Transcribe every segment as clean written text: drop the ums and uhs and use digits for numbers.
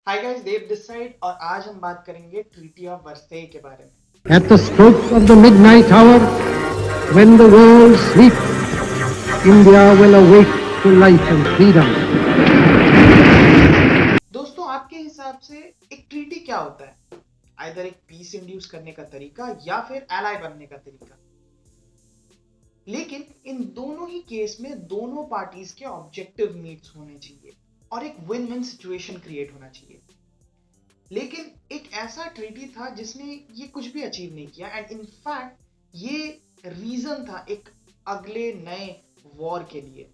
Hi guys, Dev this side और आज हम बात करेंगे ट्रीटी ऑफ वर्साई के बारे में। At the stroke of the midnight hour, when the world sleeps, India will awake to life and freedom. दोस्तों, आपके हिसाब से एक ट्रीटी क्या होता है? आइदर एक पीस इंड्यूस करने का तरीका या फिर एलाई बनने का तरीका। लेकिन इन दोनों ही केस में दोनों पार्टीज के ऑब्जेक्टिव मीट्स होने चाहिए और एक विन विन सिचुएशन क्रिएट होना चाहिए। लेकिन एक ऐसा ट्रीटी था जिसने ये कुछ भी अचीव नहीं किया एंड इनफैक्ट ये रीजन था एक अगले नए वॉर के लिए।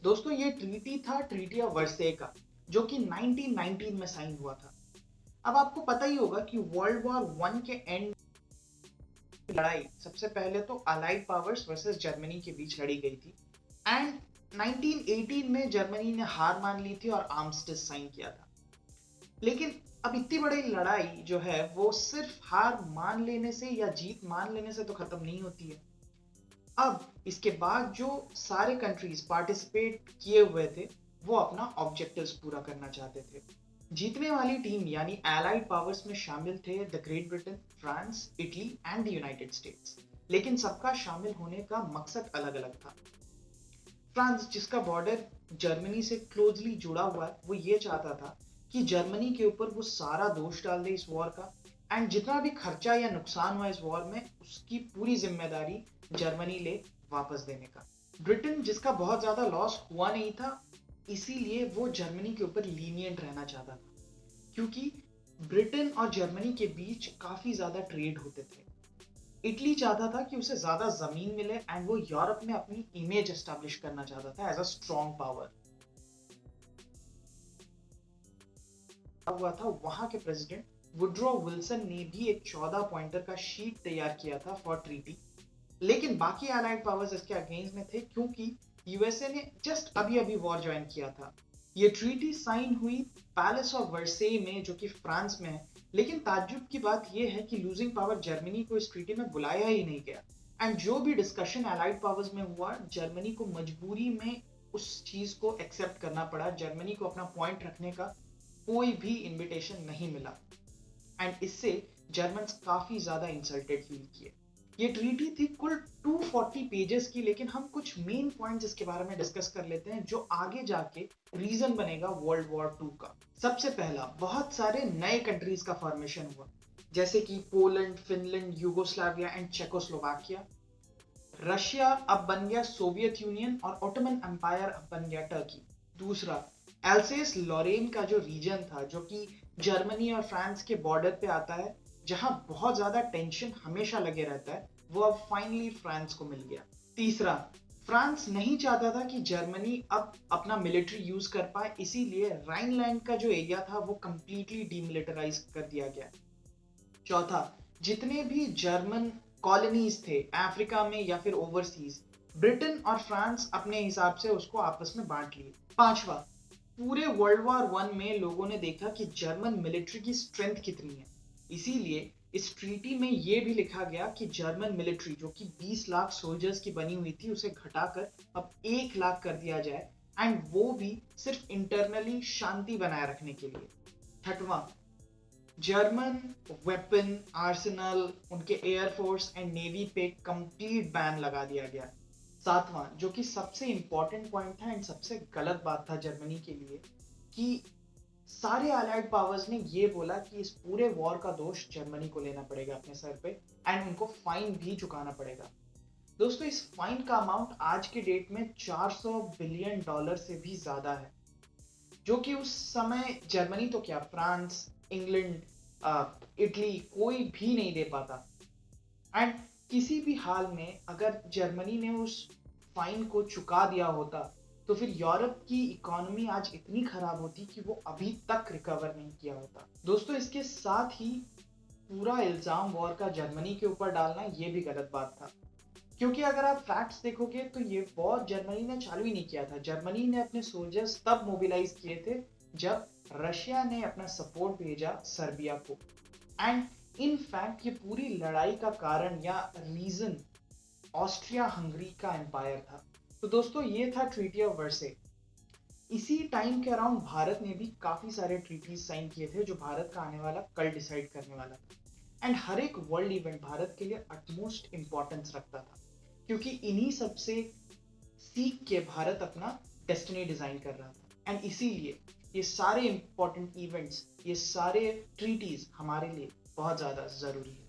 दोस्तों, ये ट्रीटी था ट्रीटी ऑफ वर्से का, जो कि 1919 में साइन हुआ था। अब आपको पता ही होगा कि वर्ल्ड वॉर वन के एंड लड़ाई सबसे पहले तो अलाइड पावर्स वर्सेस जर्मनी के बीच लड़ी गई थी एंड 1918 में जर्मनी ने हार मान ली थी और आर्मिस्टिस साइन किया था। लेकिन अब इतनी बड़ी लड़ाई जो है वो सिर्फ हार मान लेने से या जीत मान लेने से तो खत्म नहीं होती है। अब इसके बाद जो सारे कंट्रीज पार्टिसिपेट किए हुए थे वो अपना ऑब्जेक्टिव्स पूरा करना चाहते थे। जीतने वाली टीम यानी एलाइड पावर्स में शामिल थे the great Britain, France, Italy and the United states. लेकिन सबका शामिल होने का मकसद अलग अलग था। फ्रांस, जिसका बॉर्डर जर्मनी से क्लोजली जुड़ा हुआ है, वो ये चाहता था कि जर्मनी के ऊपर वो सारा दोष डाल दे इस वॉर का एंड जितना भी खर्चा या नुकसान हुआ इस वॉर में उसकी पूरी जिम्मेदारी जर्मनी ले वापस देने का। ब्रिटेन, जिसका बहुत ज्यादा लॉस हुआ नहीं था, इसीलिए वो जर्मनी के ऊपर लीनियंट रहना चाहता था, क्योंकि ब्रिटेन और जर्मनी के बीच काफी ज्यादा ट्रेड होते थे। इटली चाहता था कि उसे ज्यादा जमीन मिले एंड वो यूरोप में अपनी इमेज एस्टैब्लिश करना चाहता था एज अ स्ट्रॉन्ग पावर। हुआ था वहां के प्रेसिडेंट वुड्रो विल्सन ने भी एक 14 पॉइंटर का शीट तैयार किया था फॉर ट्रीटी। लेकिन बाकी अलाइड पावर्स इसके अगेंस्ट में थे क्योंकि यूएसए ने जस्ट अभी अभी वॉर ज्वाइन किया था। ये ट्रीटी साइन हुई पैलेस ऑफ वर्सेई में, जो कि फ्रांस में है। लेकिन ताज्जुब की बात यह है कि लूजिंग पावर जर्मनी को इस ट्रीटी में बुलाया ही नहीं गया एंड जो भी डिस्कशन अलाइड पावर्स में हुआ, जर्मनी को मजबूरी में उस चीज को एक्सेप्ट करना पड़ा। जर्मनी को अपना पॉइंट रखने का कोई भी इनविटेशन नहीं मिला एंड इससे जर्मन्स काफी ज्यादा इंसल्टेड फील किए। ये ट्रीटी थी कुल 240 पेजेस की, लेकिन हम कुछ मेन पॉइंट्स इसके बारे में डिस्कस कर लेते हैं जो आगे जाके रीजन बनेगा वर्ल्ड वॉर 2 का। सबसे पहला, बहुत सारे नए कंट्रीज का फॉर्मेशन हुआ, जैसे कि Poland, Finland, Yugoslavia and Czechoslovakia. Russia अब बन गया सोवियत यूनियन और ओटोमन एम्पायर अब बन गया टर्की। दूसरा, एल्सेस लॉरेन का जो रीजन था, जो कि जर्मनी और फ्रांस के बॉर्डर पे आता है, जहां बहुत ज्यादा टेंशन हमेशा लगे रहता है, वो अब फाइनली फ्रांस को मिल गया। तीसरा, फ्रांस नहीं चाहता था कि जर्मनी अब अपना मिलिट्री यूज कर पाए, इसीलिए राइनलैंड का जो एरिया था वो कंप्लीटली डीमिलिटराइज कर दिया गया। चौथा, जितने भी जर्मन कॉलोनीज थे अफ्रीका में या फिर ओवरसीज, ब्रिटेन और फ्रांस अपने हिसाब से उसको आपस में बांट लिए। पांचवा, पूरे वर्ल्ड वॉर वन में लोगों ने देखा कि जर्मन मिलिट्री की स्ट्रेंथ कितनी है, इसीलिए इस ट्रीटी में यह भी लिखा गया कि जर्मन मिलिट्री, जो कि 20 लाख सोल्जर्स की बनी हुई थी, उसे घटाकर अब 1 लाख कर दिया जाए एंड वो भी सिर्फ इंटरनली शांति बनाए रखने के लिए। छठवां, जर्मन वेपन आर्सेनल, उनके एयरफोर्स एंड नेवी पे कंप्लीट बैन लगा दिया गया। सातवां, जो कि सबसे इंपॉर्टेंट पॉइंट था एंड सबसे गलत बात था जर्मनी के लिए, कि सारे अलाइड पावर्स ने ये बोला कि इस पूरे वॉर का दोष जर्मनी को लेना पड़ेगा अपने सर पे एंड उनको फाइन भी चुकाना पड़ेगा। दोस्तों, इस फाइन का अमाउंट आज के डेट में $400 बिलियन से भी ज्यादा है, जो कि उस समय जर्मनी तो क्या, फ्रांस, इंग्लैंड, इटली कोई भी नहीं दे पाता। एंड किसी भी हाल में अगर जर्मनी ने उस फाइन को चुका दिया होता तो फिर यूरोप की इकोनॉमी आज इतनी खराब होती कि वो अभी तक रिकवर नहीं किया होता। दोस्तों, इसके साथ ही पूरा इल्जाम वॉर का जर्मनी के ऊपर डालना ये भी गलत बात था, क्योंकि अगर आप फैक्ट्स देखोगे तो ये वॉर जर्मनी ने चालू ही नहीं किया था। जर्मनी ने अपने सोल्जर्स तब मोबिलाइज किए थे जब रशिया ने अपना सपोर्ट भेजा सर्बिया को एंड इन फैक्ट ये पूरी लड़ाई का कारण या रीजन ऑस्ट्रिया हंगरी का एम्पायर था। तो दोस्तों, ये था ट्रीटी ऑफ वर्से। इसी टाइम के अराउंड भारत ने भी काफी सारे ट्रीटीज साइन किए थे जो भारत का आने वाला कल डिसाइड करने वाला था। एंड हर एक वर्ल्ड इवेंट भारत के लिए अटमोस्ट इंपॉर्टेंस रखता था, क्योंकि इन्हीं सबसे सीख के भारत अपना डेस्टिनी डिजाइन कर रहा था। एंड इसीलिए ये सारे इंपॉर्टेंट इवेंट्स, ये सारे ट्रीटीज हमारे लिए बहुत ज्यादा जरूरी है।